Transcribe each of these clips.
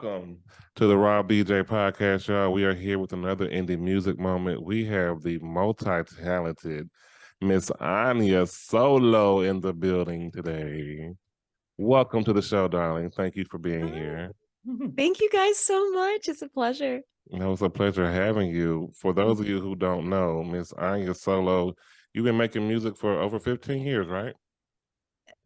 Welcome to the Raw BJ podcast, y'all. We are here with another indie music moment. We have the multi-talented Miss Anya Solo in the building today. Welcome to the show, darling. Thank you for being here. Thank you guys so much. It's a pleasure. It was a pleasure having you. For those of you who don't know, Miss Anya Solo, you've been making music for over 15 years, right?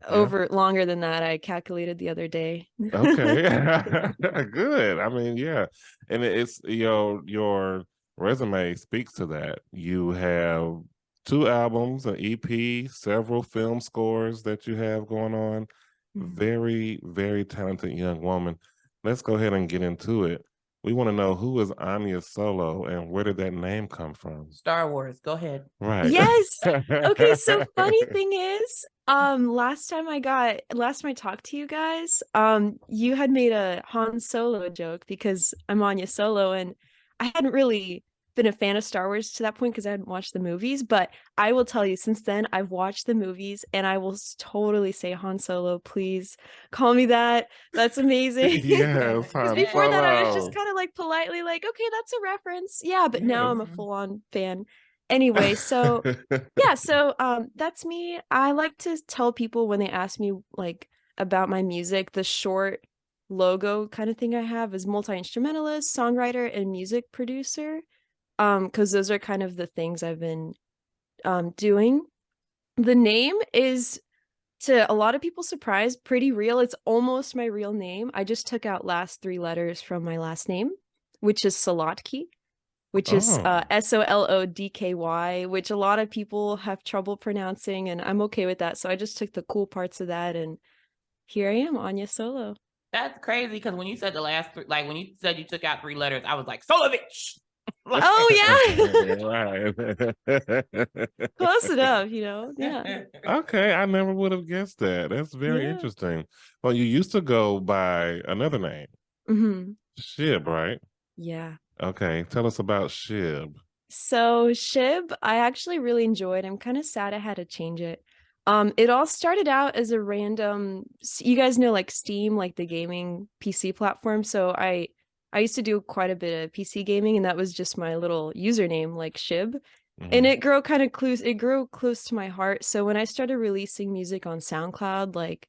Over longer than that, I calculated the other day. Okay. Good. I mean, yeah. And it's your resume speaks to that. You have 2 albums, an EP, several film scores that you have going on. Very, very talented young woman. Let's go ahead and get into it. We want to know, who is Anya Solo and where did that name come from? Star Wars. Go ahead. Right. Yes. Okay, so funny thing is, last time I talked to you guys, you had made a Han Solo joke because I'm Anya Solo, and I hadn't really been a fan of Star Wars to that point because I hadn't watched the movies, but I will tell you, since then I've watched the movies and I will totally say Han Solo. Please call me that. That's amazing. Yes, Because before that I was just kind of like politely like, okay, that's a reference. Yeah, but now I'm a full-on fan. Anyway, so yeah, so that's me. I like to tell people when they ask me like about my music, the short logo kind of thing I have is multi-instrumentalist, songwriter, and music producer. Because those are kind of the things I've been doing. The name is, to a lot of people's surprise, pretty real. It's almost my real name. I just took out last 3 letters from my last name, which is Solodky, which is Solodky, which a lot of people have trouble pronouncing, and I'm okay with that. So I just took the cool parts of that, and here I am, Anya Solo. That's crazy, because when you said the last three, like when you said you took out 3 letters, I was like, Solovich. Oh yeah. Close enough, yeah. Okay, I never would have guessed that. That's very interesting. Well, you used to go by another name. Shib, right? Yeah. Okay, tell us about Shib. So Shib, I actually really enjoyed. I'm kind of sad I had to change it. It all started out as a random, you guys know like Steam, like the gaming PC platform. So I used to do quite a bit of PC gaming, and that was just my little username, like Shib. And it grew close to my heart. So when I started releasing music on SoundCloud, like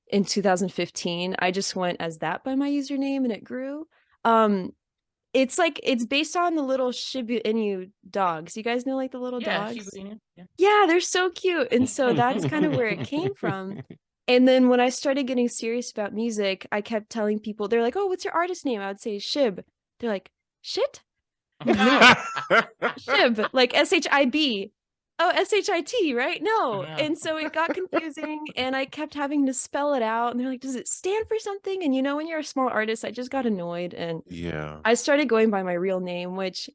in 2015, I just went as that by my username, and it grew. It's based on the little Shiba Inu dogs. You guys know like the little dogs? Shiba Inu. Yeah, they're so cute. And so that's kind of where it came from. And then when I started getting serious about music, I kept telling people, they're like, oh, what's your artist name? I would say Shib. They're like, shit? No. Shib, like SHIB. Oh, SHIT, right? No. And so it got confusing, and I kept having to spell it out. And they're like, does it stand for something? And when you're a small artist, I just got annoyed. And I started going by my real name, which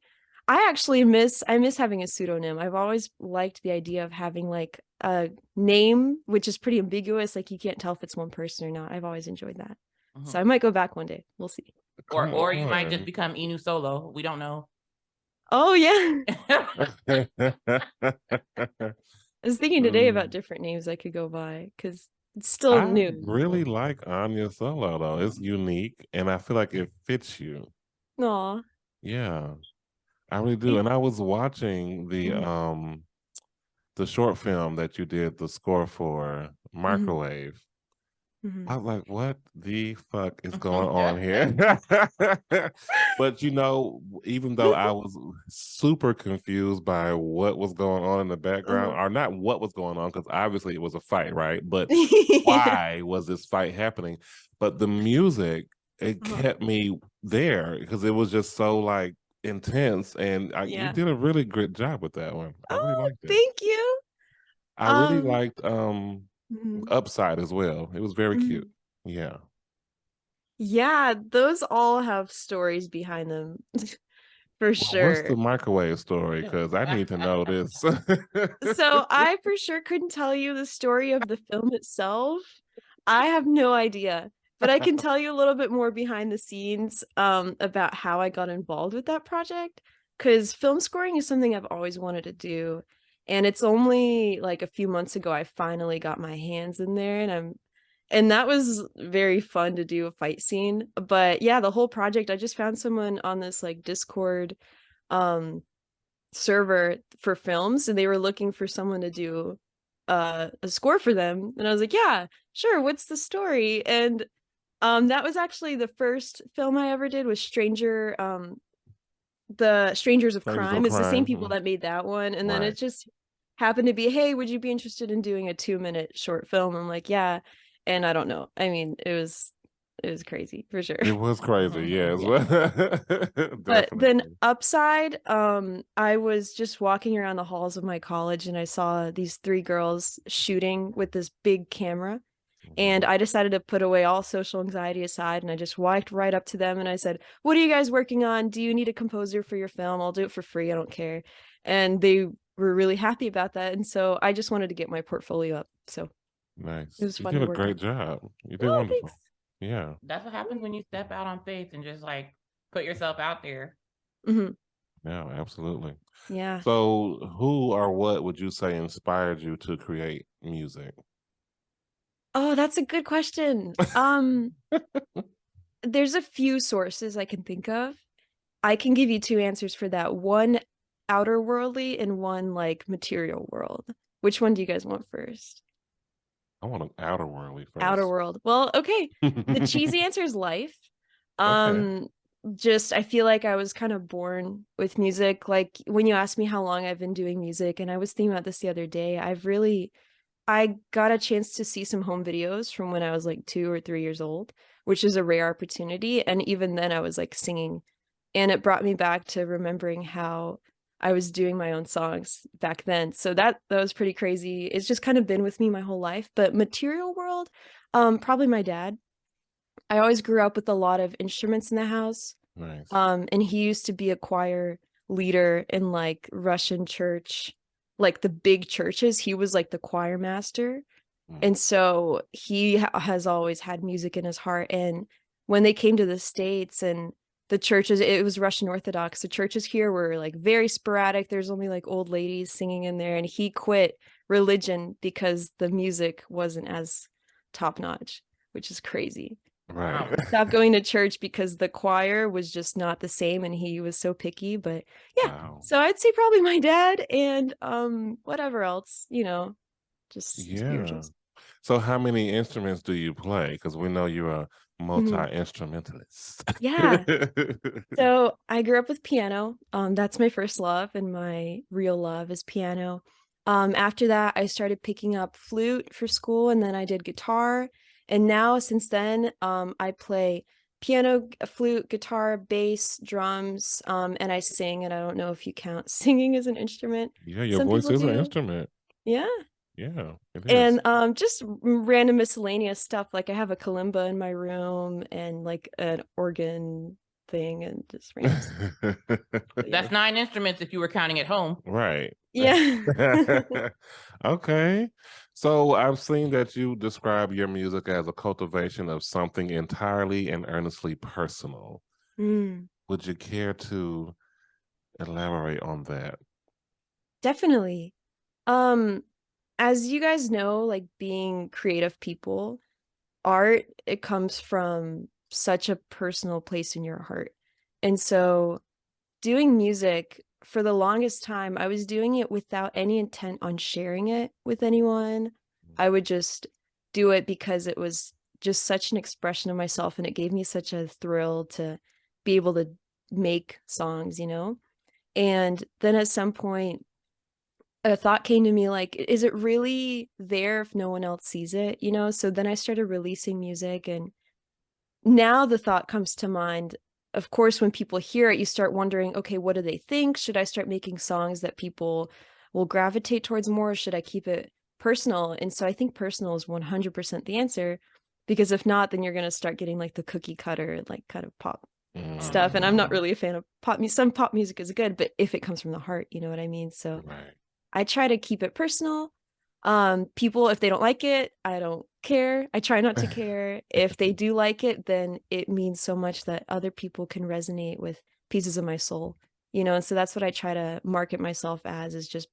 I actually miss. I miss having a pseudonym. I've always liked the idea of having like a name, which is pretty ambiguous. Like you can't tell if it's one person or not. I've always enjoyed that. So I might go back one day. We'll see. Or you might just become Inu Solo. We don't know. Oh yeah. I was thinking today about different names I could go by because it's still new. I really like Anya Solo though. It's unique, and I feel like it fits you. Aw. Yeah, I really do. And I was watching the short film that you did the score for, Microwave. I was like, what the fuck is going on here? But even though I was super confused by what was going on in the background, or not what was going on, because obviously it was a fight, right? But why was this fight happening? But the music, it kept me there because it was just so like intense, and you did a really great job with that one. I really liked it. Thank you. I really liked Upside as well. It was very cute. Yeah. Yeah, those all have stories behind them. For sure. What's the Microwave story? Because I need to know this. So I for sure couldn't tell you the story of the film itself. I have no idea. But I can tell you a little bit more behind the scenes about how I got involved with that project. Because film scoring is something I've always wanted to do. And it's only like a few months ago I finally got my hands in there, and I'm And that was very fun to do a fight scene. But yeah, the whole project, I just found someone on this like Discord server for films, and they were looking for someone to do a score for them. And I was like, yeah, sure, what's the story? And that was actually the first film I ever did, was the Strangers of Strangers Crime. of It's the same Crime. people that made that one. And then Right. it just happened to be, hey, would you be interested in doing a 2-minute short film? I'm like, yeah. And I don't know. I mean, it was crazy for sure. It was crazy, yes. But then Definitely. upside, I was just walking around the halls of my college and I saw these 3 girls shooting with this big camera. And I decided to put away all social anxiety aside, and I just walked right up to them and I said, what are you guys working on? Do you need a composer for your film? I'll do it for free. I don't care. And they were really happy about that. And so I just wanted to get my portfolio up. So Nice. it was You fun did to a work great on. job. You did Oh, wonderful. thanks. Yeah. That's what happens when you step out on faith and just like put yourself out there. Mm-hmm. Yeah, absolutely. Yeah. So who or what would you say inspired you to create music? Oh, that's a good question. There's a few sources I can think of. I can give you 2 answers for that. One outer worldly and one like material world. Which one do you guys want first? I want an outer worldly Outer first. world. Well, okay. The cheesy answer is life. Okay. Just I feel like I was kind of born with music. Like when you ask me how long I've been doing music, and I was thinking about this the other day, I got a chance to see some home videos from when I was like 2 or 3 years old, which is a rare opportunity. And even then I was like singing, and it brought me back to remembering how I was doing my own songs back then. So that was pretty crazy. It's just kind of been with me my whole life. But material world, probably my dad. I always grew up with a lot of instruments in the house. Nice. And he used to be a choir leader in like Russian church, like the big churches. He was like the choir master. And so he has always had music in his heart. And when they came to the States and the churches, it was Russian Orthodox. The churches here were like very sporadic. There's only like old ladies singing in there. And he quit religion because the music wasn't as top notch, which is crazy. Right. Stopped going to church because the choir was just not the same and he was so picky. But yeah, Wow. so I'd say probably my dad and whatever else, just Yeah. spirituals. So how many instruments do you play? Because we know you're a Mhm. multi-instrumentalist. Yeah. So I grew up with piano. That's my first love, and my real love is piano. After that, I started picking up flute for school, and then I did guitar. And now, since then, I play piano, flute, guitar, bass, drums, and I sing. And I don't know if you count singing as an instrument. Yeah, your Some voice people is an do. instrument. Yeah. Yeah, it is. And just random miscellaneous stuff. Like I have a kalimba in my room and like an organ thing and just random stuff. Yeah. That's 9 instruments if you were counting at home. Right. Yeah. Okay. So I've seen that you describe your music as a cultivation of something entirely and earnestly personal. Would you care to elaborate on that? Definitely. As you guys know, like being creative people, art, it comes from such a personal place in your heart. And so doing music for the longest time, I was doing it without any intent on sharing it with anyone. I would just do it because it was just such an expression of myself and it gave me such a thrill to be able to make songs, And then at some point, a thought came to me like, is it really there if no one else sees it? So then I started releasing music, and now the thought comes to mind. Of course, when people hear it, you start wondering, okay, what do they think? Should I start making songs that people will gravitate towards more? Or should I keep it personal? And so I think personal is 100% the answer, because if not, then you're going to start getting like the cookie cutter, like kind of pop stuff. And I'm not really a fan of pop music. Some pop music is good, but if it comes from the heart, you know what I mean? So Right. I try to keep it personal. People, if they don't like it, I don't care. I try not to care. If they do like it, then it means so much that other people can resonate with pieces of my soul, and so that's what I try to market myself as, is just,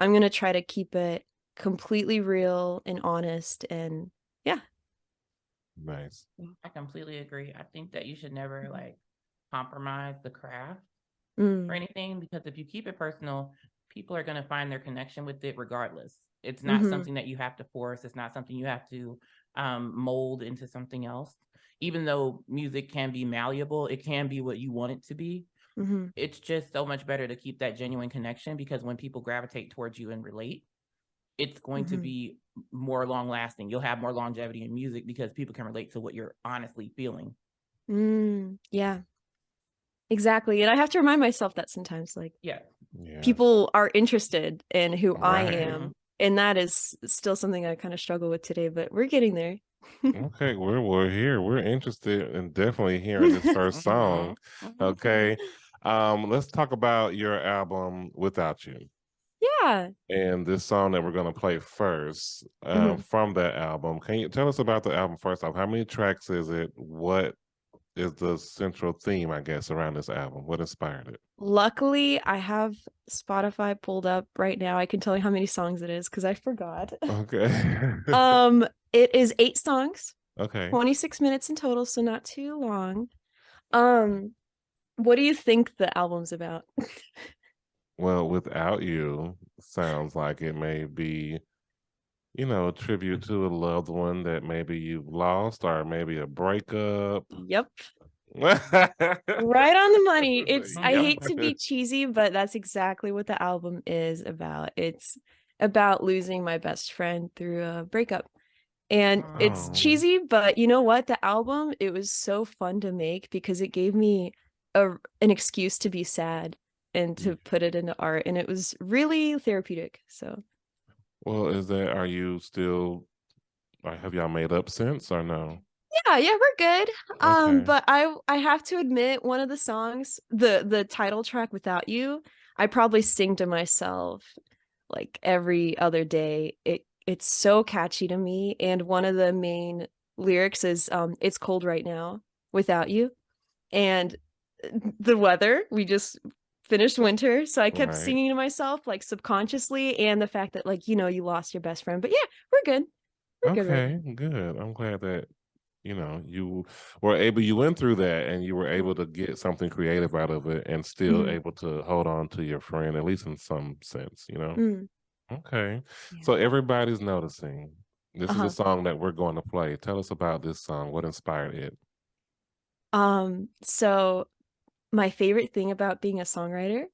I'm going to try to keep it completely real and honest. And yeah. Nice. I completely agree. I think that you should never like compromise the craft or anything, because if you keep it personal, people are going to find their connection with it regardless. It's not something that you have to force. It's not something you have to mold into something else. Even though music can be malleable, it can be what you want it to be. It's just so much better to keep that genuine connection, because when people gravitate towards you and relate, it's going to be more long lasting. You'll have more longevity in music because people can relate to what you're honestly feeling. Yeah, exactly. And I have to remind myself that sometimes, like, Yeah. people are interested in who I Right. am. And that is still something I kind of struggle with today, but we're getting there. Okay, we're here. We're interested in definitely hearing this first song. Okay. Let's talk about your album Without You. Yeah. And this song that we're gonna play first, from that album. Can you tell us about the album first off? How many tracks is it? What is the central theme, I guess, around this album? What inspired it? Luckily, I have Spotify pulled up right now. I can tell you how many songs it is because I forgot. Okay. It is 8 songs. Okay. 26 minutes in total, so not too long. What do you think the album's about? Well, Without You sounds like it may be, a tribute to a loved one that maybe you've lost, or maybe a breakup. Yep. Right on the money. I hate to be cheesy, but that's exactly what the album is about. It's about losing my best friend through a breakup. And it's cheesy, but you know what? The album, it was so fun to make because it gave me an excuse to be sad and to put it into art, and it was really therapeutic. So, Well, are you still, or have y'all made up since, or no? yeah, we're good. Okay. But I have to admit, one of the songs, the title track, Without You, I probably sing to myself like every other day. It's so catchy to me, and one of the main lyrics is it's cold right now without you. And the weather, we just finished winter, so I kept singing to myself like subconsciously, and the fact that, like, you lost your best friend. But yeah, we're good. We're good right now. Good. I'm glad that you went through that and you were able to get something creative out of it and still able to hold on to your friend, at least in some sense. Okay. Yeah. So everybody's noticing. This is a song that we're going to play. Tell us about this song. What inspired it? So my favorite thing about being a songwriter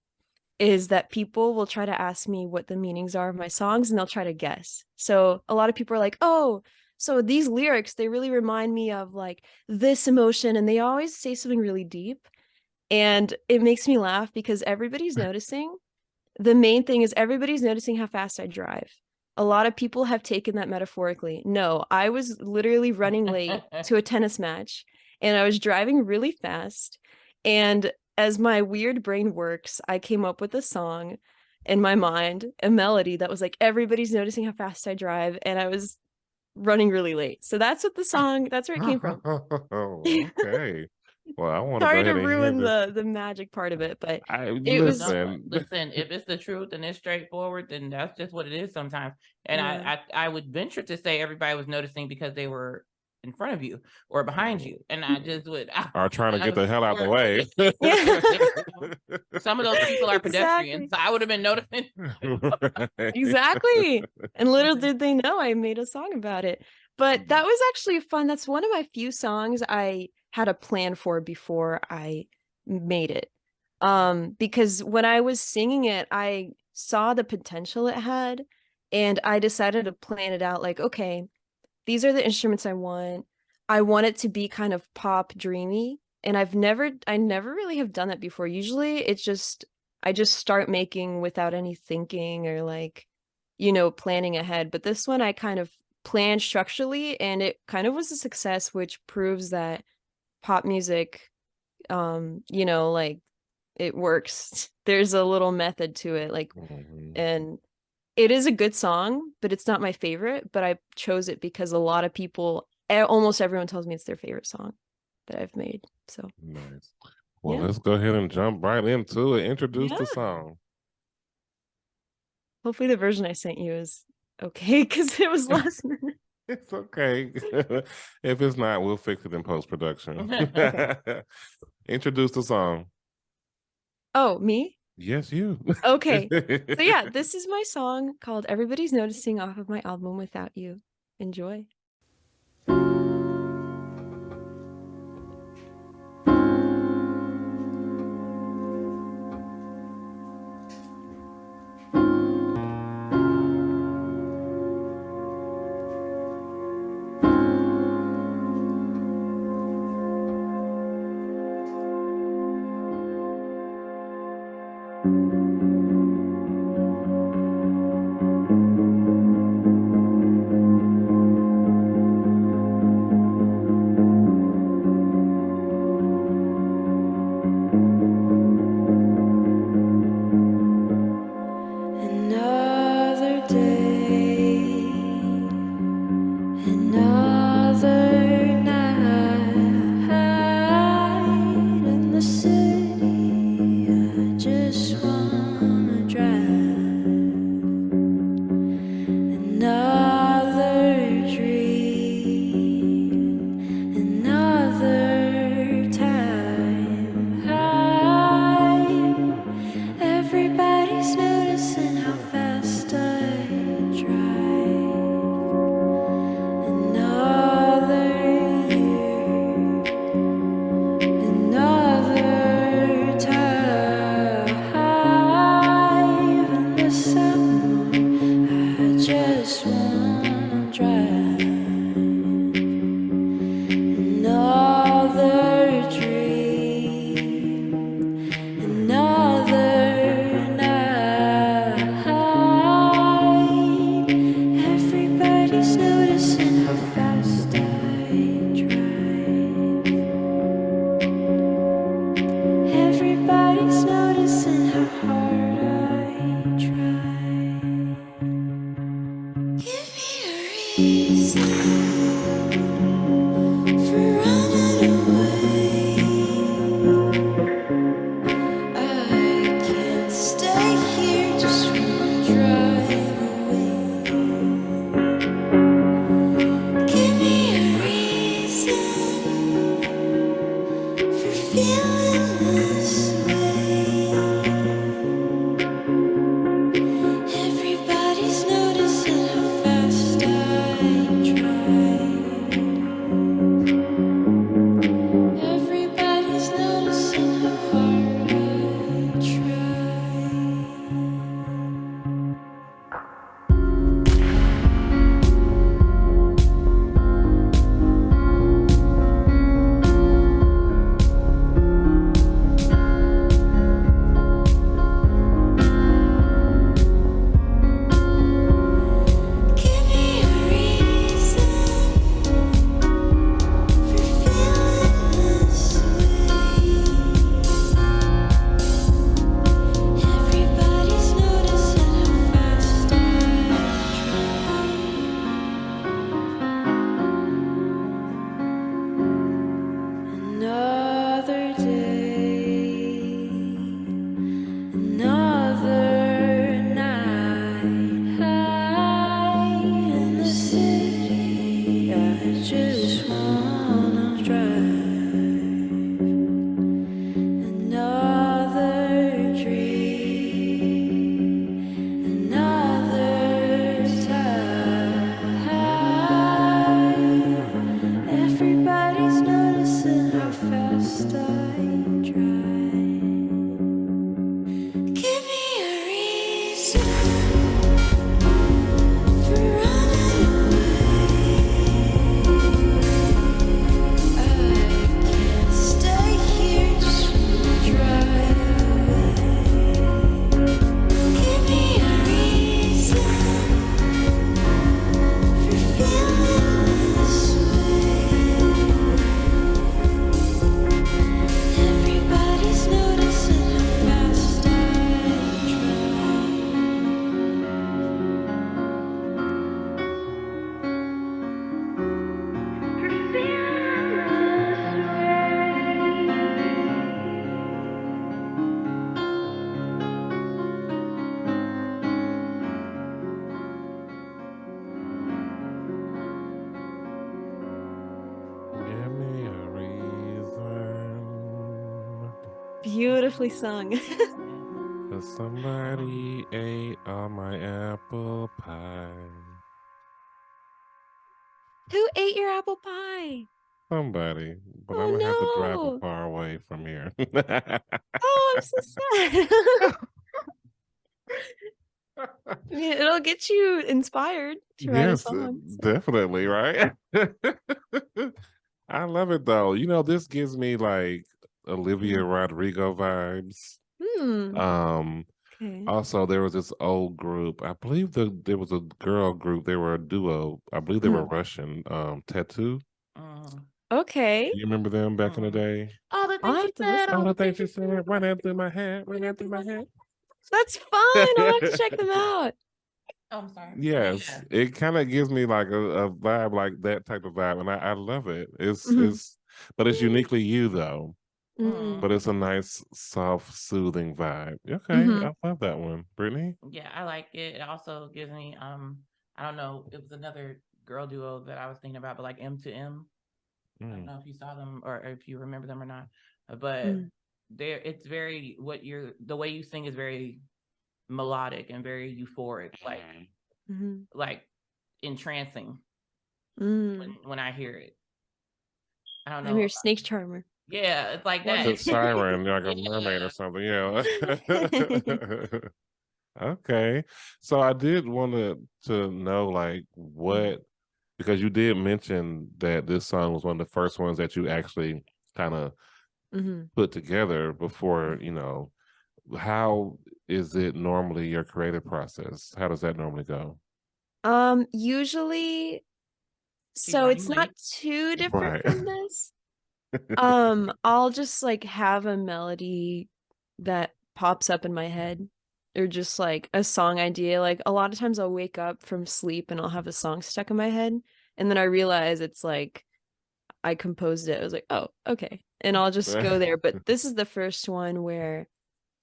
is that people will try to ask me what the meanings are of my songs, and they'll try to guess. So a lot of people are like, oh, so these lyrics, they really remind me of like this emotion, and they always say something really deep. And it makes me laugh because everybody's noticing. The main thing is everybody's noticing how fast I drive. A lot of people have taken that metaphorically. No, I was literally running late to a tennis match, and I was driving really fast. And as my weird brain works, I came up with a song in my mind, a melody that was like, everybody's noticing how fast I drive, and I was running really late. So that's that's where it came from. Okay. Well, I want to go Sorry to ahead and hear ruin this. the magic part of it, but it was Listen. Listen, if it's the truth and it's straightforward, then that's just what it is sometimes. And I would venture to say everybody was noticing because they were in front of you or behind you. And I just would are trying to get the hell out the way. Some of those people are pedestrians. Exactly. So I would have been noticing. Exactly. And little did they know I made a song about it. But that was actually fun. That's one of my few songs I had a plan for before I made it. Because when I was singing it, I saw the potential it had, and I decided to plan it out like, okay, these are the instruments I want. I want it to be kind of pop dreamy. And I never really have done that before. Usually I just start making without any thinking or like, planning ahead. But this one I kind of planned structurally, and it kind of was a success, which proves that pop music, like it works. There's a little method to it, like, and it is a good song, but it's not my favorite. But I chose it because a lot of people, almost everyone, tells me it's their favorite song that I've made. So nice. Well, let's go ahead and jump right into it. Introduce the Yeah. song. Hopefully the version I sent you is okay, because it was last minute. It's okay. If it's not, we'll fix it in post-production. Introduce the song. Oh, me? Yes, you. Okay. So yeah, this is my song called Everybody's Noticing off of my album Without You. Enjoy. Another day, another night in the city. I just wanna drive. Another dream, another time. Everybody's noticing how fast I drive. Another year, another time. In the summer, I just wanna drive. Another dream, another night. Everybody's noticing how fast I drive. Everybody's noticing how hard I try. Give me a reason for running away. I can't stay here, just wanna drive away. Give me a reason for feeling this way. Everybody's noticing how fast I drive. Beautifully sung. But somebody ate all my apple pie. Who ate your apple pie? Somebody, but Oh I'm gonna have to drive no. far away from here. Oh, I'm so sad. Yeah, it'll get you inspired to write a Yes, song. So. definitely, right? I love it though. You know, this gives me like Olivia Rodrigo vibes. Um, Okay. Also, there was this old group. I believe there was a girl group. They were a duo. I believe they were Russian. Tattoo. Okay. Do you remember them back in the day? All the I'll things have you to said. listen. All All the the things things you said running through my head, running through my head. That's fun. I'll have to check them out. Oh, I'm sorry. Yes, it kind of gives me like a vibe, like that type of vibe, and I love it. But it's uniquely you though. But it's a nice, soft, soothing vibe. Okay, I love that one, Brittany. Yeah, I like it. It also gives me I don't know, it was another girl duo that I was thinking about, but like M to M. I don't know if you saw them or if you remember them or not, but it's very the way you sing is very melodic and very euphoric, like entrancing when I hear it. I don't know. I'm your snake charmer. Yeah, it's like Like that. a siren, like a mermaid or something. Yeah. Okay. So I did want to know like what, because you did mention that this song was one of the first ones that you actually kind of put together before, you know, how is it normally your creative process? How does that normally go? Usually, so it's not too different from this. I'll just like have a melody that pops up in my head, or just like a song idea. Like a lot of times I'll wake up from sleep and I'll have a song stuck in my head, and then I realize it's like I composed it. I was like, oh, okay. And I'll just go there. But this is the first one where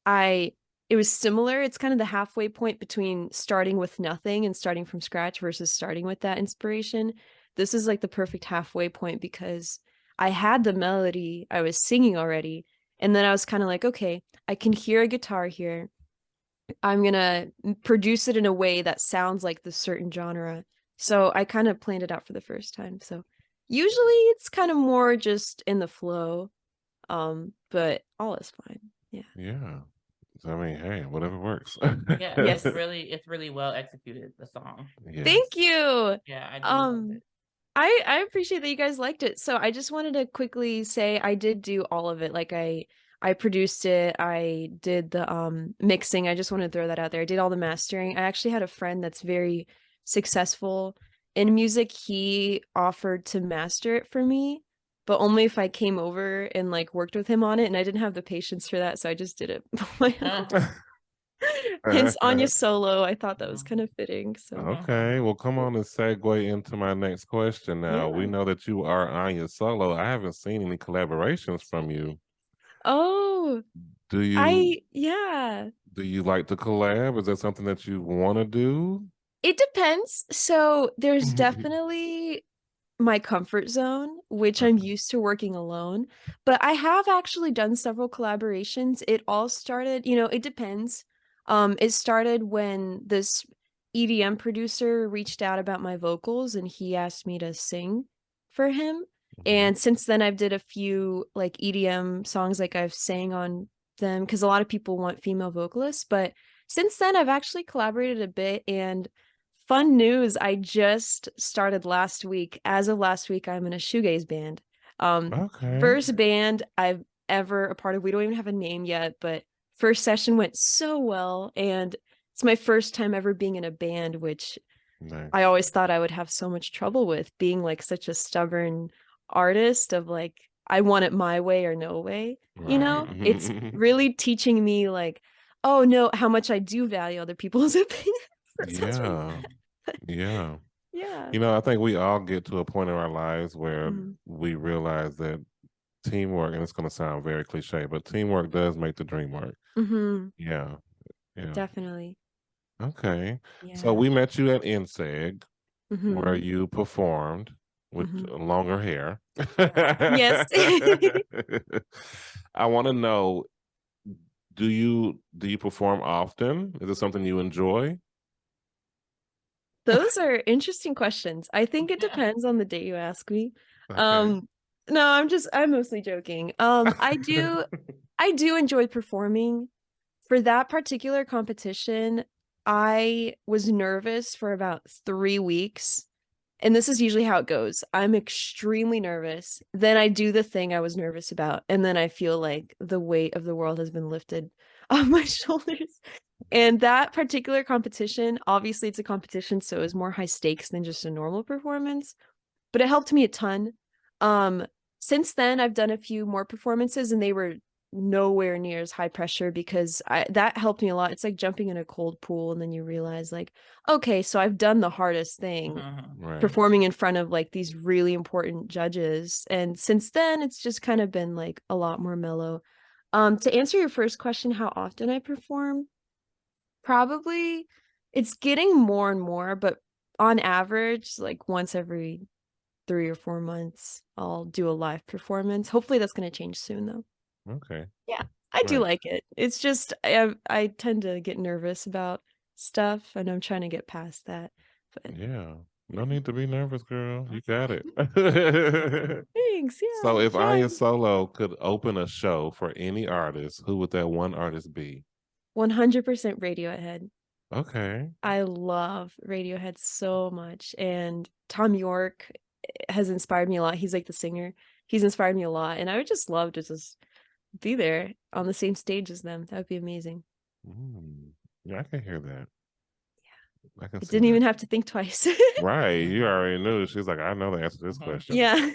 it was similar. It's kind of the halfway point between starting with nothing and starting from scratch versus starting with that inspiration. This is like the perfect halfway point because I had the melody, I was singing already, and then I was kind of like, okay, I can hear a guitar here. I'm gonna produce it in a way that sounds like this certain genre. So I kind of planned it out for the first time. So usually it's kind of more just in the flow. But all is fine. Yeah. Yeah. I mean, hey, whatever works. Yeah, Yes. it's really well executed, the song. Yes. Thank you. Yeah, I do love it. I appreciate that you guys liked it. So I just wanted to quickly say I did do all of it. Like I produced it, I did the mixing. I just want to throw that out there. I did all the mastering. I actually had a friend that's very successful in music. He offered to master it for me, but only if I came over and like worked with him on it, and I didn't have the patience for that, so I just did it on my own. Hence ANYA Solo. I thought that was kind of fitting. So Okay, well, come on and segue into my next question now. We know that you are ANYA Solo. I haven't seen any collaborations from you. Oh, Do you yeah. do you like to collab? Is that something that you want to do? It depends. So there's definitely my comfort zone, which I'm used to working alone. But I have actually done several collaborations. It all started, it depends. It started when this EDM producer reached out about my vocals and he asked me to sing for him. And since then I've did a few like EDM songs, like I've sang on them because a lot of people want female vocalists. But since then I've actually collaborated a bit, and fun news, I just started last week. As of last week, I'm in a shoegaze band. Okay. First band I've ever a part of. We don't even have a name yet, but first session went so well, and it's my first time ever being in a band, which I always thought I would have so much trouble with, being like such a stubborn artist of like, I want it my way or no way. It's really teaching me like, oh no, how much I do value other people's opinions. Yeah. Yeah. Yeah. You know, I think we all get to a point in our lives where we realize that teamwork, and it's going to sound very cliche, but teamwork does make the dream work. Yeah. Yeah. Definitely. Okay. Yeah. So we met you at INSEG, where you performed with longer hair. Yes. I want to know, do you perform often? Is it something you enjoy? Those are interesting questions. I think it depends on the day you ask me. Okay. No, I'm mostly joking. I do enjoy performing. For that particular competition, I was nervous for about 3 weeks. And this is usually how it goes. I'm extremely nervous. Then I do the thing I was nervous about. And then I feel like the weight of the world has been lifted off my shoulders. And that particular competition, obviously it's a competition, so it was more high stakes than just a normal performance, but it helped me a ton. Since then I've done a few more performances and they were nowhere near as high pressure because that helped me a lot. It's like jumping in a cold pool and then you realize like, okay, so I've done the hardest thing, Right. performing in front of like these really important judges. And since then it's just kind of been like a lot more mellow. To answer your first question, how often I perform, probably it's getting more and more, but on average, like once every 3 or 4 months, I'll do a live performance. Hopefully that's going to change soon though. Okay. Yeah, I do Nice. like it. It's just I tend to get nervous about stuff and I'm trying to get past that. But Yeah. No need to be nervous, girl. You got it. thanks. Yeah. So if Anya trying. Solo could open a show for any artist, who would that one artist be? 100% Radiohead. Okay. I love Radiohead so much, and Tom York has inspired me a lot. He's like the singer. He's inspired me a lot, and I would just love to just be there on the same stage as them. That would be amazing. Yeah, I can hear that. Yeah. I can I see didn't that. even have to think twice. Right. You already knew. She's like, I know the answer to this question. Yeah.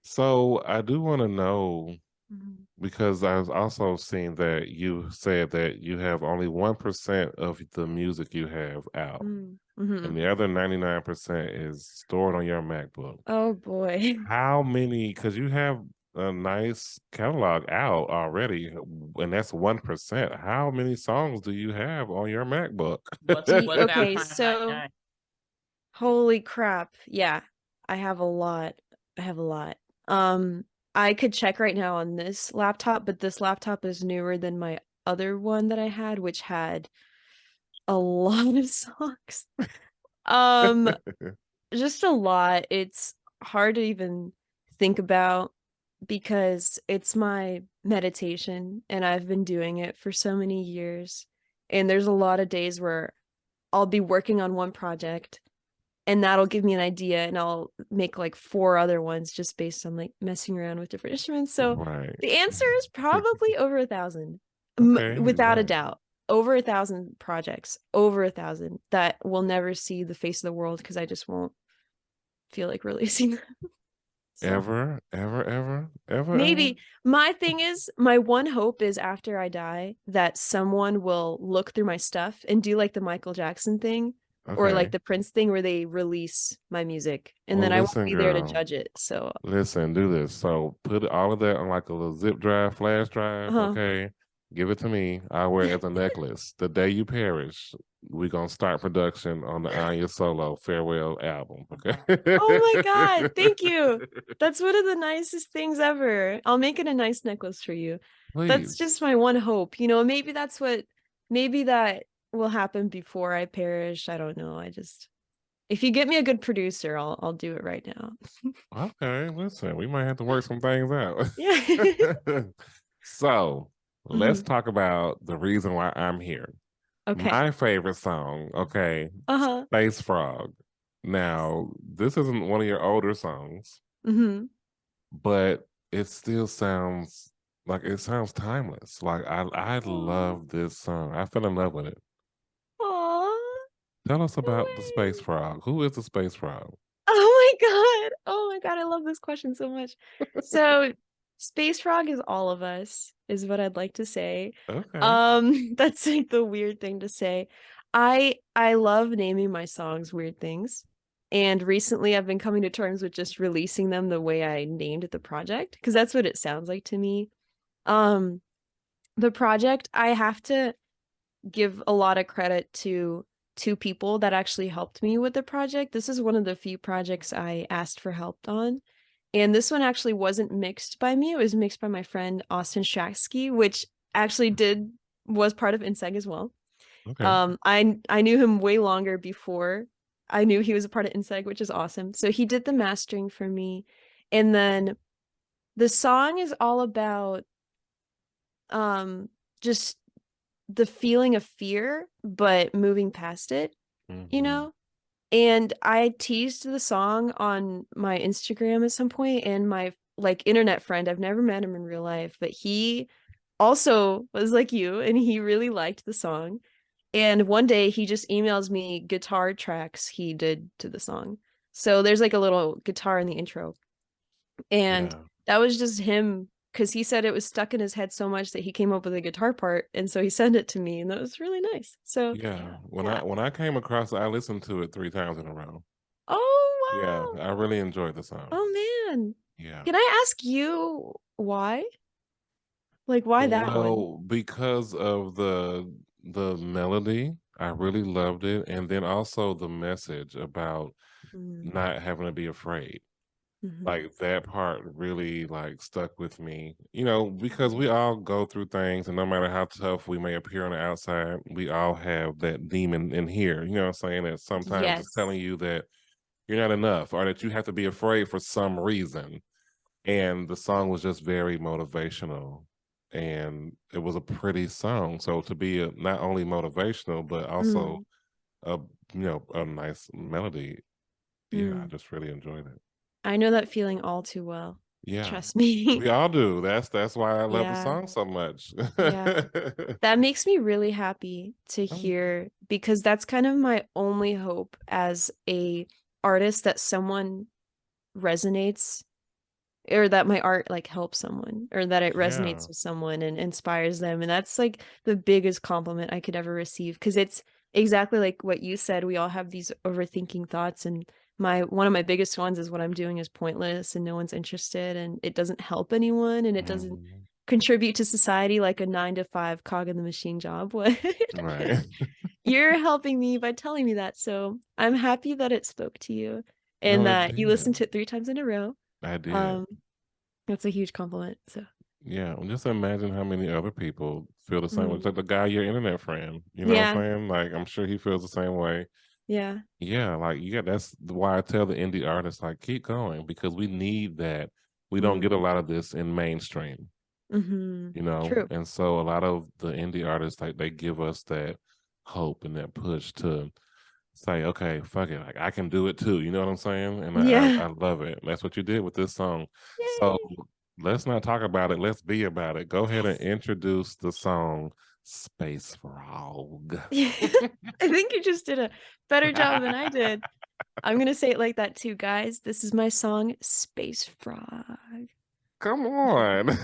So I do want to know, Mhm. because I was also seeing that you said that you have only 1% of the music you have out, and Mhm. the other 99% is stored on your MacBook. Oh boy. How many? Because you have a nice catalog out already, and that's 1%. How many songs do you have on your MacBook? What's Okay, Valentine's so Night? holy crap. Yeah, I have a lot. I have a lot. I could check right now on this laptop, but this laptop is newer than my other one that I had, which had a lot of songs. Um, just a lot. It's hard to even think about because it's my meditation and I've been doing it for so many years. And there's a lot of days where I'll be working on one project and that'll give me an idea and I'll make like 4 other ones just based on like messing around with different instruments. So Right. the answer is probably over 1,000. Okay, Without a nice. doubt. Over 1,000 projects, over 1,000 that will never see the face of the world because I just won't feel like releasing them. So Ever, ever, ever, ever, maybe my thing is, my one hope is after I die that someone will look through my stuff and do like the Michael Jackson thing or like Okay. the Prince thing where they release my music and Well, then I won't listen, be there to girl. judge it. So, Listen, do this. So put all of that on like a little zip drive, flash drive. uh-huh. Okay. Give it to me. I wear it as a necklace. The day you perish, we're gonna start production on the Anya Solo farewell album. Okay. Oh my God, thank you. That's one of the nicest things ever. I'll make it a nice necklace for you. That's Please. just my one hope. You know, maybe that will happen before I perish. I don't know. If you get me a good producer, I'll do it right now. Okay, listen, we might have to work some things out. Yeah. So let's Mhm. talk about the reason why I'm here. Okay. My favorite song, okay, Uh-huh. Space Frog. Now, this isn't one of your older songs, Mm-hmm. but it still sounds like it sounds timeless. Like I love this song. I fell in love with it. Aw. Tell us No about the Space way. Frog. Who is the Space Frog? Oh my God. Oh my God. I love this question so much. So Space Frog is all of us, is what I'd like to say. Okay. That's like the weird thing to say. I love naming my songs weird things. And recently I've been coming to terms with just releasing them the way I named the project, because that's what it sounds like to me. Um, the project, I have to give a lot of credit to 2 people that actually helped me with the project. This is one of the few projects I asked for help on. And this one actually wasn't mixed by me. It was mixed by my friend Austin Shaksky, which actually was part of INSEG as well. Okay. I knew him way longer before I knew he was a part of INSEG, which is awesome. So he did the mastering for me. And then the song is all about just the feeling of fear, but moving past it, you know? And I teased the song on my Instagram at some point, and my like internet friend, I've never met him in real life, but he also was like you, and he really liked the song. And one day he just emails me guitar tracks he did to the song. So there's like a little guitar in the intro. And Yeah. that was just him, because he said it was stuck in his head so much that he came up with a guitar part, and so he sent it to me, and that was really nice. So Yeah. When yeah. I came across it, I listened to it 3 times in a row. Oh Yeah, wow. I really enjoyed the song. Oh man. Yeah. Can I ask you why? Like why that one? Well, because of the melody, I really loved it, and then also the message about not having to be afraid. Like that part really like stuck with me, because we all go through things, and no matter how tough we may appear on the outside, we all have that demon in here, you know what I'm saying? That sometimes it's telling Yes. you that you're not enough, or that you have to be afraid for some reason. And the song was just very motivational, and it was a pretty song. So to be not only motivational, but also a a nice melody. Yeah, I just really enjoyed it. I know that feeling all too well. Yeah, Trust me. we all do. That's why I love the Yeah. song so much. Yeah. That makes me really happy to hear, because that's kind of my only hope as a artist, that someone resonates, or that my art like helps someone, or that it Yeah. resonates with someone and inspires them. And that's like the biggest compliment I could ever receive, because it's exactly like what you said. We all have these overthinking thoughts, and one of my biggest ones is what I'm doing is pointless and no one's interested and it doesn't help anyone and it doesn't contribute to society like a 9-to-5 cog in the machine job would. Right. You're helping me by telling me that, so I'm happy that it spoke to you and No, it that you listened did. to it 3 times in a row. I did. That's a huge compliment. So Yeah, just imagine how many other people feel the same way. It's like the guy, your internet friend. You know what I'm Yeah. saying? Like, I'm sure he feels the same way. Yeah. Yeah, like, that's why I tell the indie artists, like, keep going, because we need that. We don't get a lot of this in mainstream, True. and so a lot of the indie artists, like, they give us that hope and that push to say, okay, fuck it, like, I can do it too. You know what I'm saying? And Yeah. I love it. That's what you did with this song. Yay. So let's not talk about it. Let's be about it. Go ahead and Yes. introduce the song Space Frog. I think you just did a better job than I did. I'm gonna say it like that too, guys. This is my song, Space Frog. Come on.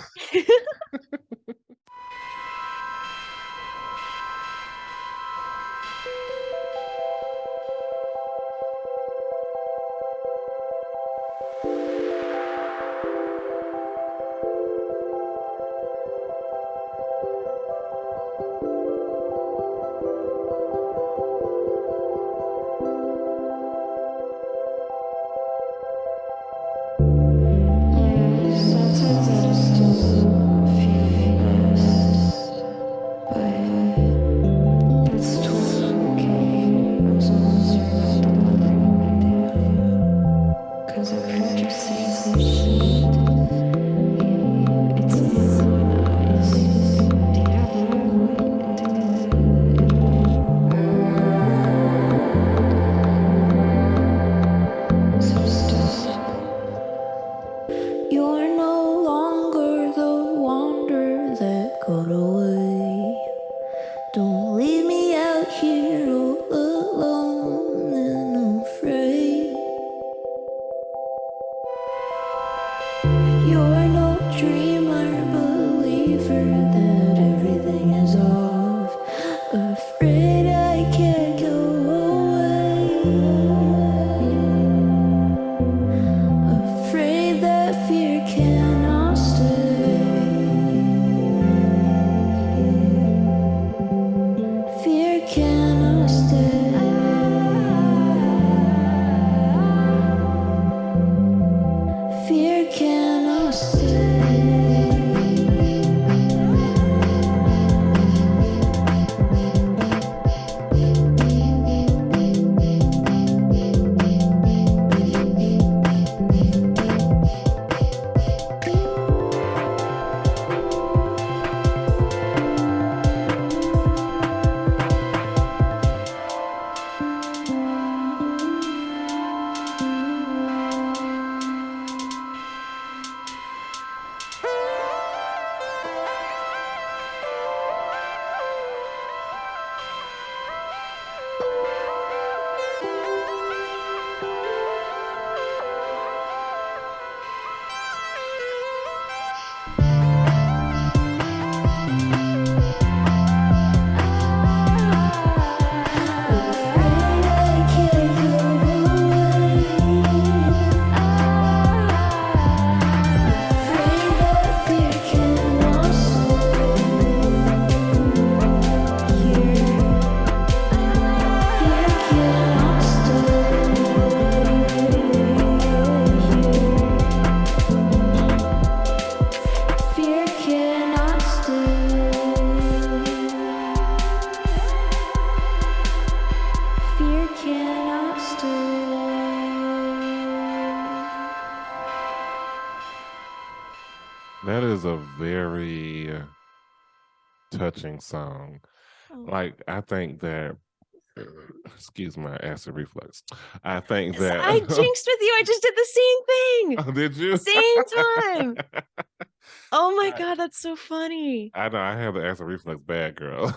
Sometimes I just don't feel That is a very touching song. Oh. Like, I think that, excuse my acid reflux. I think So that. I jinxed with you. I just did the same thing. Oh, did you? Same time. Oh my I- God, that's so funny. I know I have the acid reflux bad, girl.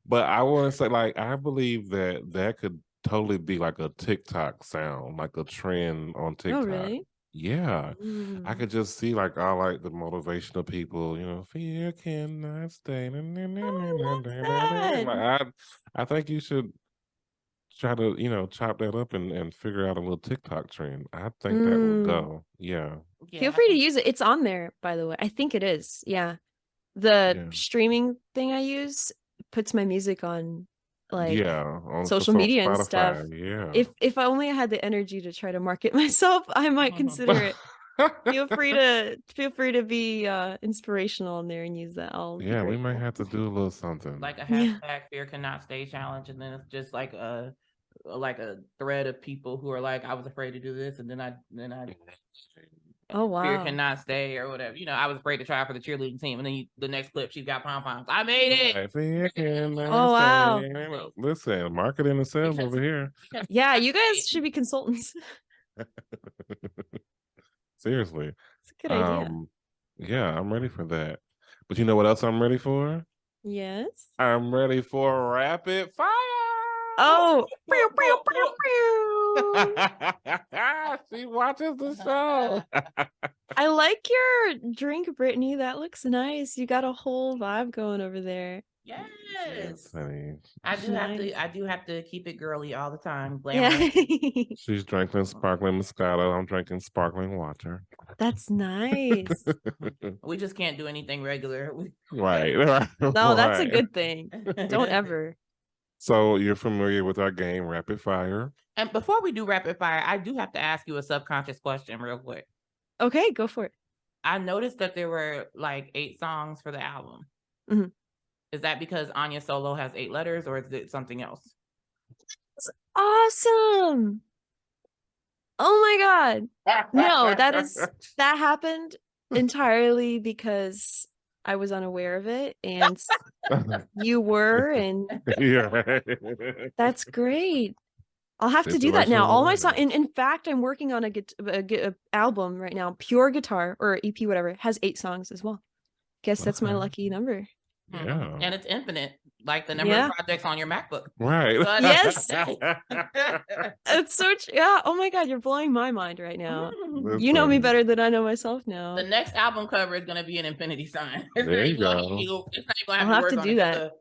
But I want to say, like, I believe that that could totally be like a TikTok sound, like a trend on Oh, TikTok. really? Yeah. I Mm. could just see like all like the motivational people, fear cannot stay. Oh, that's sad. Like I think you should try to, chop that up and figure out a little TikTok trend. I think that will Mm. go. Yeah. Yeah, Feel I free to think- use it. It's on there, by the way. I think it is. Yeah. The Yeah. streaming thing I use puts my music on like Yeah. On social on media and stuff. Spotify. Yeah. If I only had the energy to try to market myself, I might consider it. Feel free to be inspirational in there and use that. I'll be Yeah, we might grateful. have to do a little something. like a Yeah. hashtag fear cannot stay challenge, and then it's just like a thread of people who are like, I was afraid to do this, and then I Oh fear wow. cannot stay or whatever. I was afraid to try for the cheerleading team, and then the next clip she's got pom poms. I made it. Right, fear cannot Oh, wow. stay. Listen, marketing and sales Because- over here. because Yeah, you that's guys it. should be consultants. Seriously. It's a good idea. Yeah, I'm ready for that. But you know what else I'm ready for? Yes. I'm ready for rapid fire. Oh. She watches the show. I like your drink, Brittany. That looks nice. You got a whole vibe going over there. Yes. honey. I do have Nice. to. I do have to keep it girly all the time. Yeah. Glamorous. She's drinking sparkling Moscato. I'm drinking sparkling water. That's nice. We just can't do anything regular. Right. No, that's a right. good thing. Don't ever. So you're familiar with our game, Rapid Fire. And before we do rapid fire, I do have to ask you a subconscious question real quick. Okay, go for it. I noticed that there were like 8 songs for the album. Mhm. Is that because ANYA Solo has 8 letters, or is it something else? Awesome. Oh my God. No, that happened entirely because I was unaware of it and you were, and You're right. that's great. I'll have to do that Situational now. All my song, awareness. in fact, I'm working on a album right now. Pure guitar or EP, whatever, has 8 songs as well. Guess that's my Okay. lucky number. Yeah. And it's infinite, like the number Yeah. of projects on your MacBook. Right. So Yes. It's so yeah. Oh my God, you're blowing my mind right now. You know me Listen, better than I know myself now. The next album cover is going to be an infinity sign. There you go. It's not even gonna I'll have have words to on do it, that. just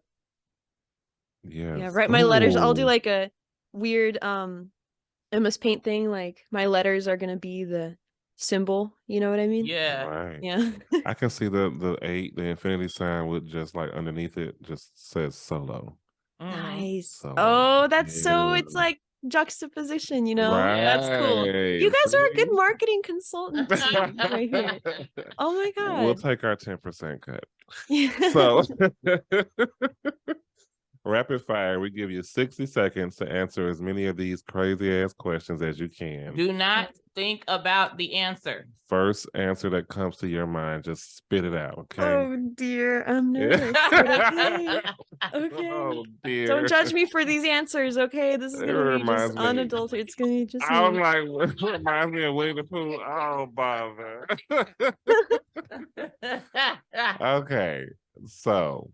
Yes. Yeah, write my letters. I'll do Ooh. like a weird MS Paint thing. Like my letters are gonna be the symbol. You know what I mean? yeah. Right. Yeah. I can see the 8, the infinity sign with just like underneath it just says solo. Mhm. Nice. So, Oh, that's so. yeah. It's like juxtaposition. You know, Right. that's cool. You guys are a good See? marketing consultant team right here. Oh my We'll God. take our 10% cut. Yeah. So rapid fire, we give you 60 seconds to answer as many of these crazy ass questions as you can. Do not think about the answer. First answer that comes to your mind, just spit it out, okay? Oh dear, I'm nervous. But okay. Okay. Oh dear. Don't judge me for these answers, okay? This is It gonna be reminds just me. unadulterated. It's gonna be just I'm me. like, it reminds me of Winnie the Pooh. Oh, bother. Okay, so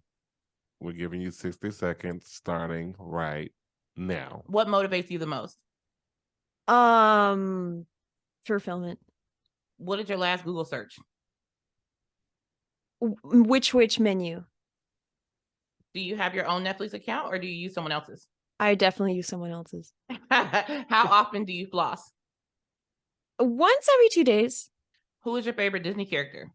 we're giving you 60 seconds starting right now. What motivates you the most? Fulfillment. What is your last Google search? Which menu? Do you have your own Netflix account, or do you use someone else's? I definitely use someone else's. How often do you floss? Once every 2 days. Who is your favorite Disney character?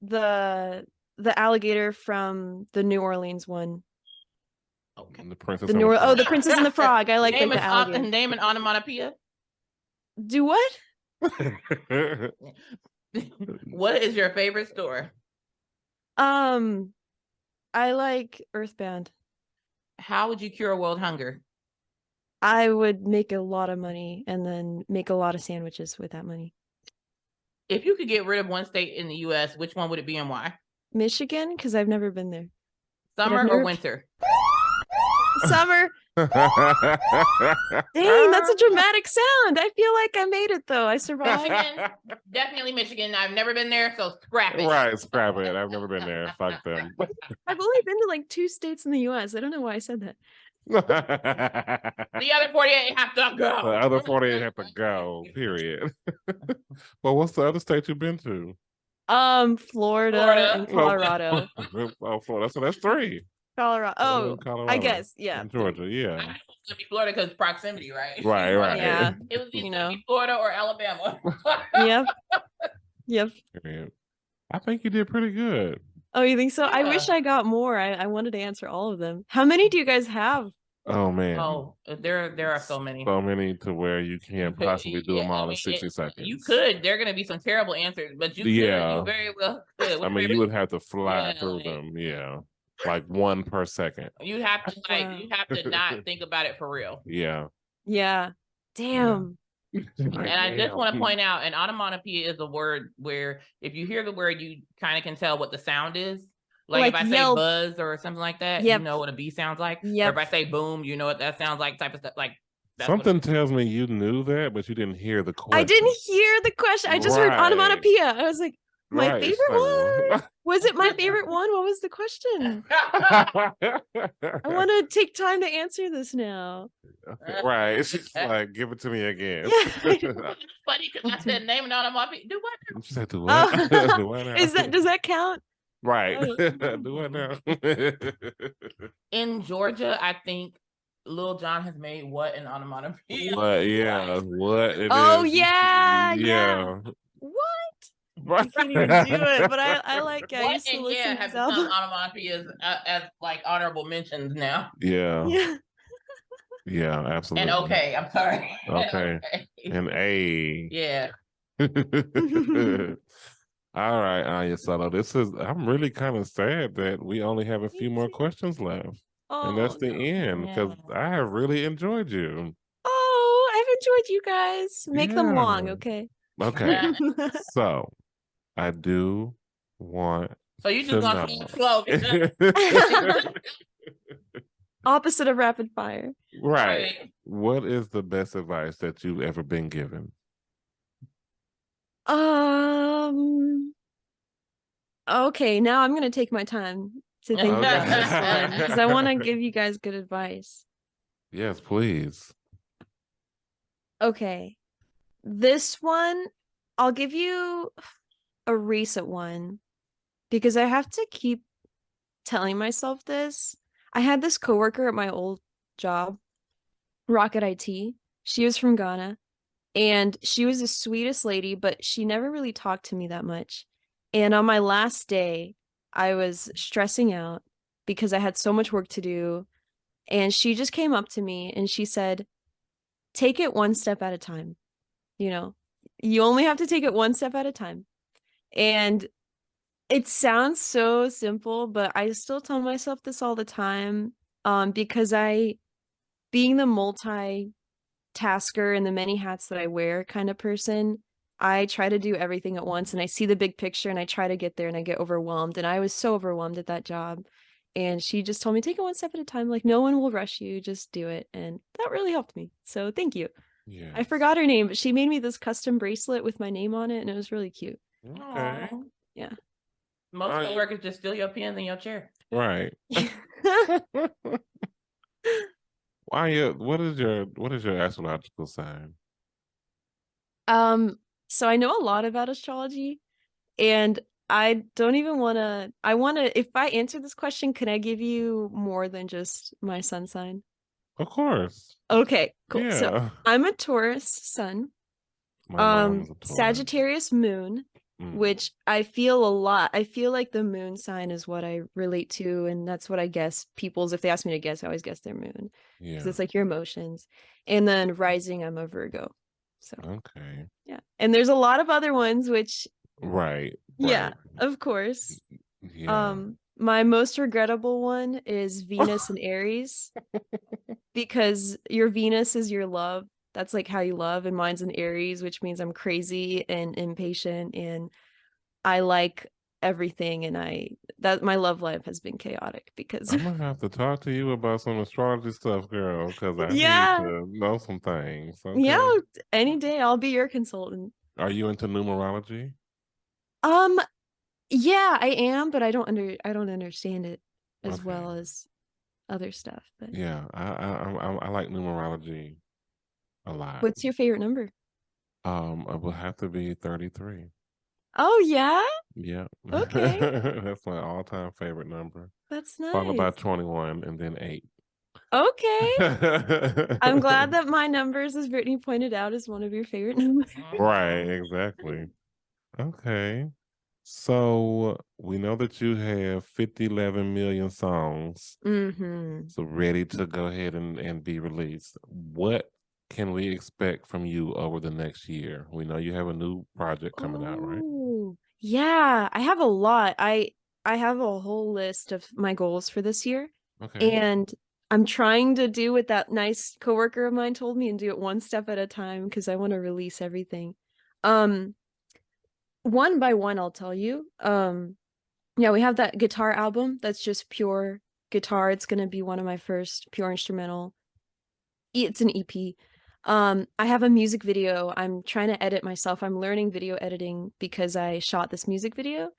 The alligator from the New Orleans one. Okay. The princess. The and the the frog. Princess and the Frog. I like Name the an alligator. name an onomatopoeia. Do what? What is your favorite store? I like Earthbound. How would you cure world hunger? I would make a lot of money and then make a lot of sandwiches with that money. If you could get rid of one state in the U.S., which one would it be and why? Michigan, because I've never been there. Summer or winter? Summer. Dang, that's a dramatic sound. I feel like I made it though. I survived. Michigan, definitely Michigan. I've never been there, so scrap it. Right, scrap it. I've never been there. Fuck them. I've only been to like 2 states in the US. I don't know why I said that. The other 48 have to go. The other 48 have to go, period. Well, what's the other state you've been to? Florida and Colorado. Oh, Florida. So that's 3. Colorado. Oh, Colorado. I guess, yeah. And Georgia, I yeah. know it's gonna be Florida because proximity, right? Right. Yeah. It was either You gonna know. be Florida or Alabama. Yep. Period. I think you did pretty good. Oh, you think so? I wish Yeah. I got more. I wanted to answer all of them. How many do you guys have? Oh man. Oh, there are so many. So many to where you can't possibly do them all in 60 seconds. You could. There are gonna be some terrible answers, but you Yeah. could. You very well could. I mean, you would have to fly Yeah, through like- them. Yeah. Like 1 per second. You have to Wow. you have to not think about it for real. Yeah. Yeah. Damn. And I just want to point out, an onomatopoeia is a word where if you hear the word, you kind of can tell what the sound is. Like if Like I yelp. say buzz or something like that, Yep. you know what a B sounds like. Yep. Or if I say boom, you know what that sounds like, type of stuff. Like that's Something tells me you knew that, but you didn't hear the question. I didn't hear the question. I just heard Right. onomatopoeia. I was like, my Right, favorite so- one? Was it my favorite one? What was the question? I want to take time to answer this now. Right. It's just like, give it to me again. Yeah, I It's funny because I said name an onomatopoeia. Do what? She said, do what? Oh. Do what now? Does that count? Right. Oh. Do what now? In Georgia, I think Lil Jon has made what an onomatopoeia. But yeah, what it Oh, is. yeah. Yeah. What? Right. I can't even do it, but I like I What used to and listen yeah to have this become album. onomatopoeias as like honorable mentions now. Yeah. Yeah. Yeah, absolutely. And okay, I'm sorry. Okay. And A. Yeah. All right, Anya Solo. I'm really kind of sad that we only have a few more questions left. And that's the end because I have really enjoyed you. Oh, I've enjoyed you guys. Make them long, Yeah. okay? Okay. So I do want So you to just gonna know. slow. Opposite of rapid fire. Right. What is the best advice that you've ever been given? Okay, now I'm gonna take my time to think about this one because I want to give you guys good advice. Yes, please. Okay, this one I'll give you a recent one because I have to keep telling myself this. I had this coworker at my old job, Rocket IT. She was from Ghana, and she was the sweetest lady, but she never really talked to me that much. And on my last day, I was stressing out because I had so much work to do. And she just came up to me and she said, take it one step at a time. You know, you only have to take it one step at a time. And it sounds so simple, but I still tell myself this all the time because being the multitasker and the many hats that I wear kind of person, I try to do everything at once and I see the big picture and I try to get there and I get overwhelmed. And I was so overwhelmed at that job. And she just told me, take it one step at a time. Like, no one will rush you. Just do it. And that really helped me. So thank you. Yeah. I forgot her name, but she made me this custom bracelet with my name on it. And it was really cute. Okay. Aw. Yeah. Most Right. coworkers just steal your pens in your chair. Right. What is your astrological sign? So I know a lot about astrology and I don't even if I answer this question, can I give you more than just my sun sign? Of course. Okay, cool. So Yeah. I'm a Taurus sun, My mom is a Taurus. Sagittarius moon, which I feel like the moon sign is what I relate to, and that's what I guess if they ask me to guess, I always guess their moon. Yeah. Because it's like your emotions. And then rising, I'm a Virgo. So Okay. yeah. And there's a lot of other ones which Right. yeah, right. of course. Yeah. My most regrettable one is Venus and Aries because your Venus is your love. That's like how you love, and mine's an Aries, which means I'm crazy and impatient, and I like everything, and that my love life has been chaotic because I'm gonna have to talk to you about some astrology stuff, girl, because I need yeah, to know some things. yeah, Okay. any day I'll be your consultant. Are you into numerology? Um, yeah, I am, but I don't understand it as Okay. well as other stuff. But Yeah, I like numerology a lot. what's your favorite number? It will have to be 33. Oh yeah, Yeah. okay, That's my all-time favorite number. that's Followed by nice. 21 and then 8. Okay, I'm glad that my numbers, as Brittany pointed out, is one of your favorite numbers. Right, exactly. Okay. So we know that you have 11 million songs. Mm-hmm. So ready to go ahead and be released. What can we expect from you over the next year? We know you have a new project coming out, right? Oh, yeah, I have a lot. I have a whole list of my goals for this year, Okay. and I'm trying to do what that nice coworker of mine told me and do it one step at a time because I want to release everything. Um, one by one, I'll tell you. Yeah, we have that guitar album that's just pure guitar. It's gonna be one of my first pure instrumental. It's an EP. I have a music video. I'm trying to edit myself. I'm learning video editing because I shot this music video.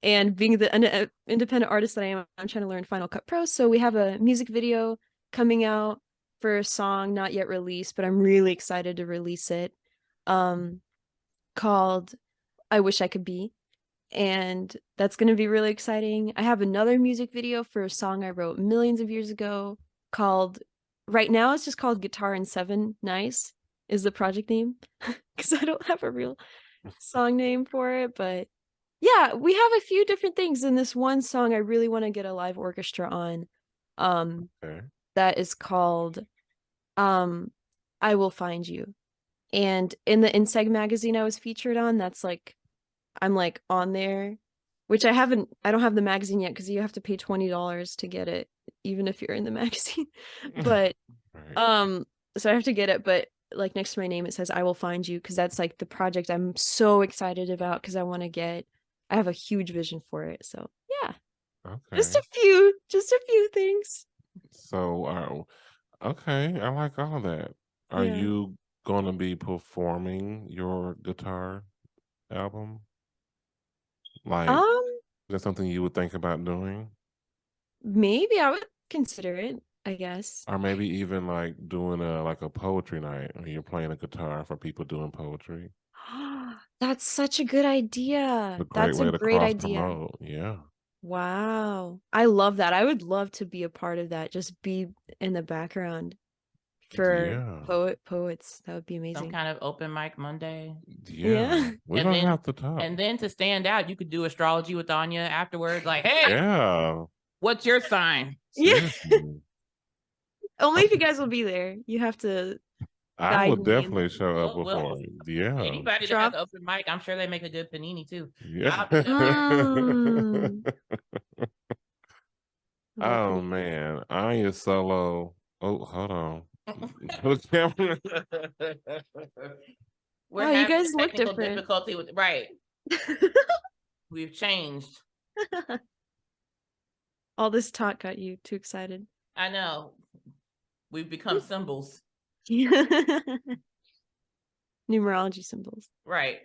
And being the independent artist that I am, I'm trying to learn Final Cut Pro. So we have a music video coming out for a song not yet released, but I'm really excited to release it. Called I Wish I Could Be. And that's going to be really exciting. I have another music video for a song I wrote millions of years ago called, right now it's just called Guitar in 7 Nice is the project name because I don't have a real song name for it. But yeah, we have a few different things in this one song I really want to get a live orchestra on. Okay. That is called I Will Find You. And in the INSEG magazine I was featured on, that's like I'm like on there, which I don't have the magazine yet because you have to pay $20 to get it, even if you're in the magazine. But Right. so I have to get it, but like next to my name it says I Will Find You because that's like the project I'm so excited about because I have a huge vision for it. So yeah, just Okay. a few things. So, okay, I like all of that. Are Yeah. you going to be performing your guitar album? Like, Um, is that something you would think about doing? maybe I would consider it, I guess. Or maybe even like doing a poetry night where you're playing a guitar for people doing poetry. That's such a good idea. A great That's a way to great cross idea. promote. Yeah. Wow. I love that. I would love to be a part of that. Just be in the background for Yeah. poets. That would be Some amazing. kind of open mic Monday. Yeah. We're And gonna then have to talk. and then to stand out, you could do astrology with Anya afterwards. Like, hey, Yeah. what's your sign? Yeah. Seriously. Only if you guys will be there. You have to I guide would me definitely show up Well, before. Yeah. anybody that Drop. has open mic, I'm sure they make a good panini too. Yeah. I'll be up there. Mm. I love Oh panini. man. Anya Solo. Oh, hold on. We're Wow, you having guys a look technical different. difficulty with right. We've changed. All this talk got you too excited. I know. We've become symbols. Numerology symbols. Right.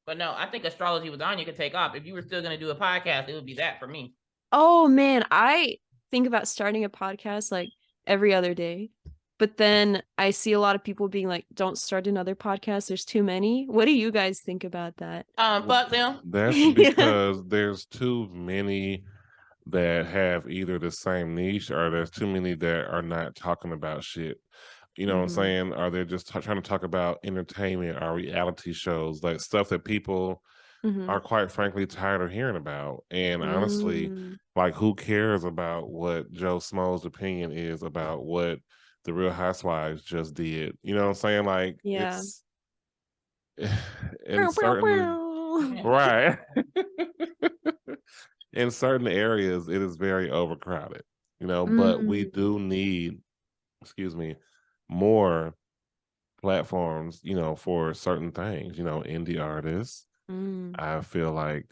But no, I think astrology with Anya could take off. If you were still going to do a podcast, it would be that for me. Oh man, I think about starting a podcast like every other day. But then I see a lot of people being like, don't start another podcast. There's too many. What do you guys think about that? Fuck them. That's Yeah. because there's too many that have either the same niche or there's too many that are not talking about shit. You know what I'm Mhm. saying? Or they're just trying to talk about entertainment or reality shows, like stuff that people Mhm. are quite frankly tired of hearing about. And honestly, Mm. like who cares about what Joe Small's opinion is about what the Real Housewives just did? You know what I'm saying? Like Yeah. it's in certain right. In certain areas, it is very overcrowded. you know, but we do need, excuse me, more platforms, you know, for certain things, you know, indie artists. I feel like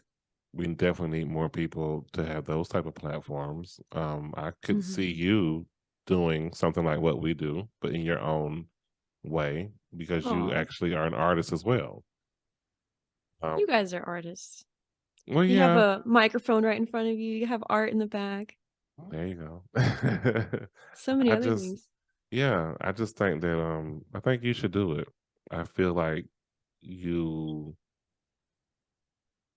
we definitely need more people to have those type of platforms. I could see you doing something like what we do, but in your own way, because you Aw. actually are an artist as well. You guys are artists. Well, You have yeah, a microphone right in front of you. You have art in the back. there you go. So many I other just, things. yeah, I just think that I think you should do it. I feel like you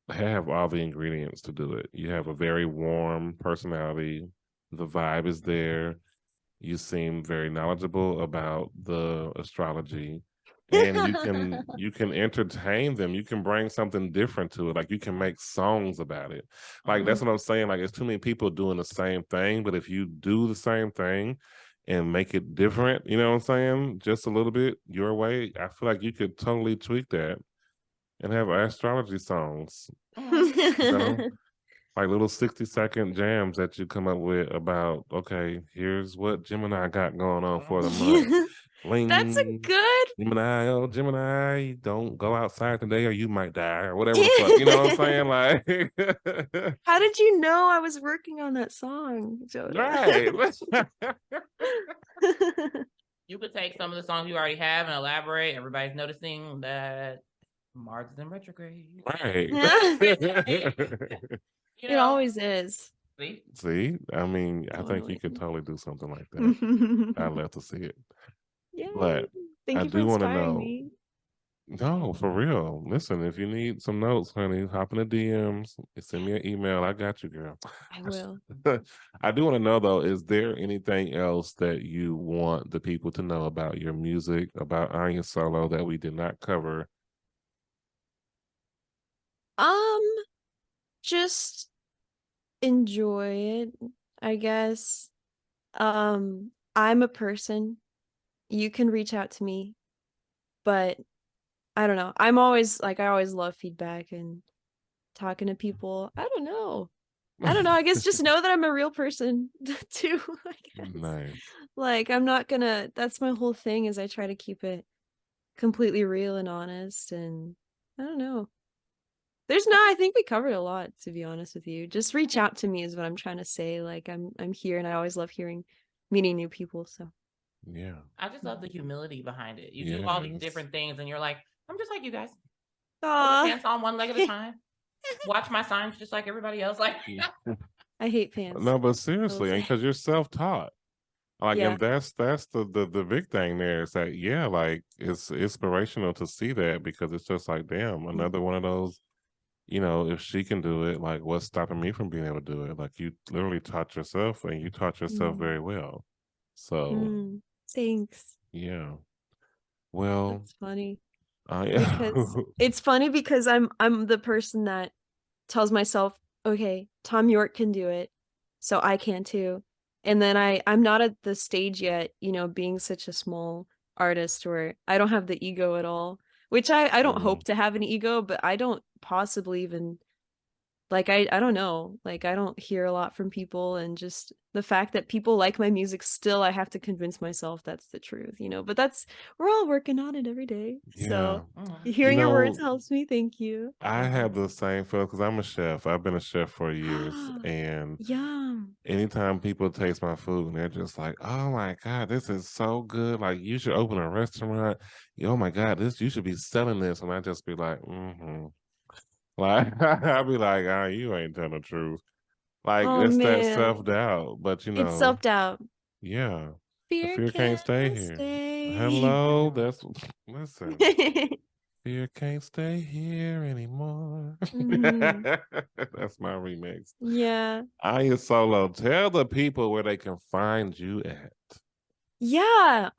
have all the ingredients to do it. You have a very warm personality. The vibe is there. You seem very knowledgeable about the astrology, and you can entertain them. You can bring something different to it. Like you can make songs about it. Like that's what I'm saying. Like it's too many people doing the same thing, but if you do the same thing and make it different, you know what I'm saying? Just a little bit your way, I feel like you could totally tweak that and have astrology songs. You know? Like little 60-second jams that you come up with about, okay, here's what Gemini got going on for the month. That's a Bling. good. Gemini, oh Gemini, don't go outside today or you might die or whatever the fuck. You know what I'm saying? Like How did you know I was working on that song, Jota? right. You could take some of the songs you already have and elaborate. Everybody's noticing that Mars is in retrograde. Right. You It know, always is. see? See, I mean, I think you Totally. could totally do something like that. I'd love to see it. Yay. But Thank I you for do want to inspiring know. me. No, for real. Listen, if you need some notes, honey, hop in the DMs. Send me an email. I got you, girl. I will. I do want to know though, is there anything else that you want the people to know about your music, about ANYA Solo that we did not cover? Just enjoy it, I guess. I'm a person. You can reach out to me, but I don't know. I'm always like I always love feedback and talking to people. I don't know. I guess just know that I'm a real person too, I guess. Nice. Like I'm not gonna that's my whole thing is I try to keep it completely real and honest and I don't know. I think we covered a lot, to be honest with you. Just reach out to me is what I'm trying to say. Like I'm here and I always love meeting new people. So Yeah. I just love the humility behind it. You do all these Yes. different things and you're like, I'm just like you guys. Put the Aw. pants on one leg at a time. Watch my signs just like everybody else. Like I hate pants. No, but seriously, say. because you're self-taught. Like, Yeah. and that's the big thing there is that yeah, like it's inspirational to see that because it's just like, damn, another one of those, you know, if she can do it, like what's stopping me from being able to do it? Like you literally taught yourself and you taught yourself very well. So Thanks. yeah. Well, That's funny. yeah. Because it's funny because I'm the person that tells myself, okay, Tom York can do it, so I can too. And then I'm not at the stage yet, being such a small artist where I don't have the ego at all, which I don't hope to have an ego, but I don't possibly even like I don't know. Like I don't hear a lot from people and just the fact that people like my music still I have to convince myself that's the truth, But we're all working on it every day. Yeah. So You hearing your words know, helps me. Thank you. I have the same feel because I'm a chef. I've been a chef for years, and Yum. anytime people taste my food and they're just like, "Oh my God, this is so good! Like you should open a restaurant. Oh my God, you should be selling this." And I just be like, "Mm-hmm." Like I'll be like, "Ah, you ain't telling the truth." Like Oh it's that man. self-doubt, but It's self-doubt. yeah, the Fear fear can't stay can't here. stay. Hello, listen. Fear can't stay here anymore. That's my remix. Yeah. ANYA Solo, tell the people where they can find you at. Yeah.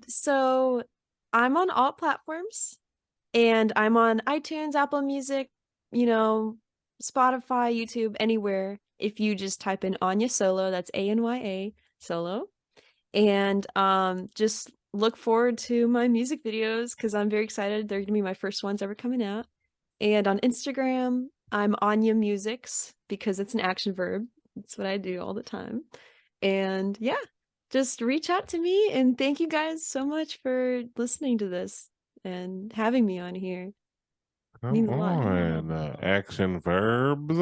So I'm on all platforms and I'm on iTunes, Apple Music, Spotify, YouTube, anywhere. If you just type in ANYA Solo, that's ANYA Solo. And just look forward to my music videos because I'm very excited. They're gonna be my first ones ever coming out. And on Instagram, I'm Anya Musics because it's an action verb. That's what I do all the time. And yeah, just reach out to me. And thank you guys so much for listening to this and having me on here. Come Means a lot. on, action verbs.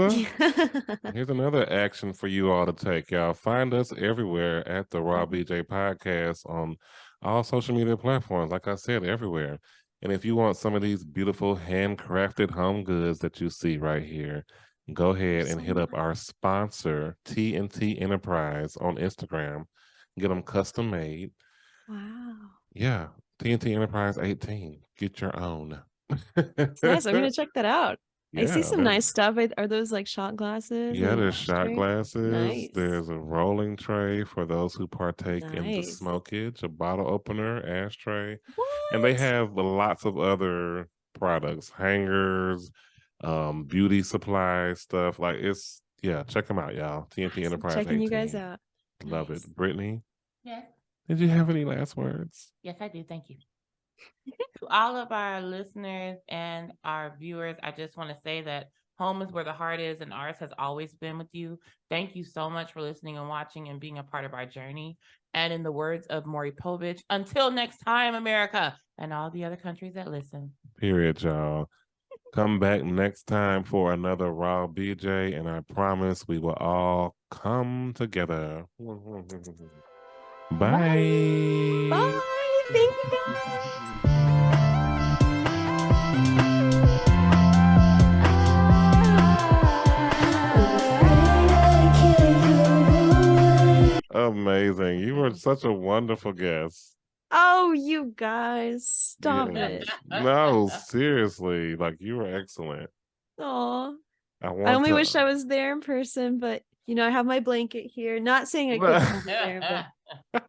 Here's another action for you all to take, y'all. Find us everywhere at the Raw BJ Podcast on all social media platforms. Like I said, everywhere. And if you want some of these beautiful handcrafted home goods that you see right here, go ahead and hit up our sponsor, TNT Enterprise, on Instagram. Get them custom made. Wow. Yeah, TNT Enterprise 18. Get your own. It's nice. I'm gonna check that out. I see Yeah, some nice stuff. Are those like shot glasses? Yeah, and there's shot ashtray? glasses. Nice. There's a rolling tray for those who partake in the Nice. smokage, a bottle opener, ashtray. And they have lots of other products, hangers, beauty supply stuff. Like check them out, y'all. TNT Enterprise Checking 18. you guys out. Love Nice. it. Brittany, Yes. did you have any last words? Yes, I do. Thank you. To all of our listeners and our viewers, I just want to say that home is where the heart is, and ours has always been with you. Thank you so much for listening and watching and being a part of our journey. And in the words of Maury Povich, until next time, America, and all the other countries that listen. Period, y'all. Come back next time for another Raw BJ, and I promise we will all come together. Bye. Bye. Thank you guys. Amazing. You were such a wonderful guest. Oh, you guys, stop Yes. it. No, seriously. Like, you were excellent. Aw. I I only wish I was there in person, but I have my blanket here. Not saying I couldn't be there, but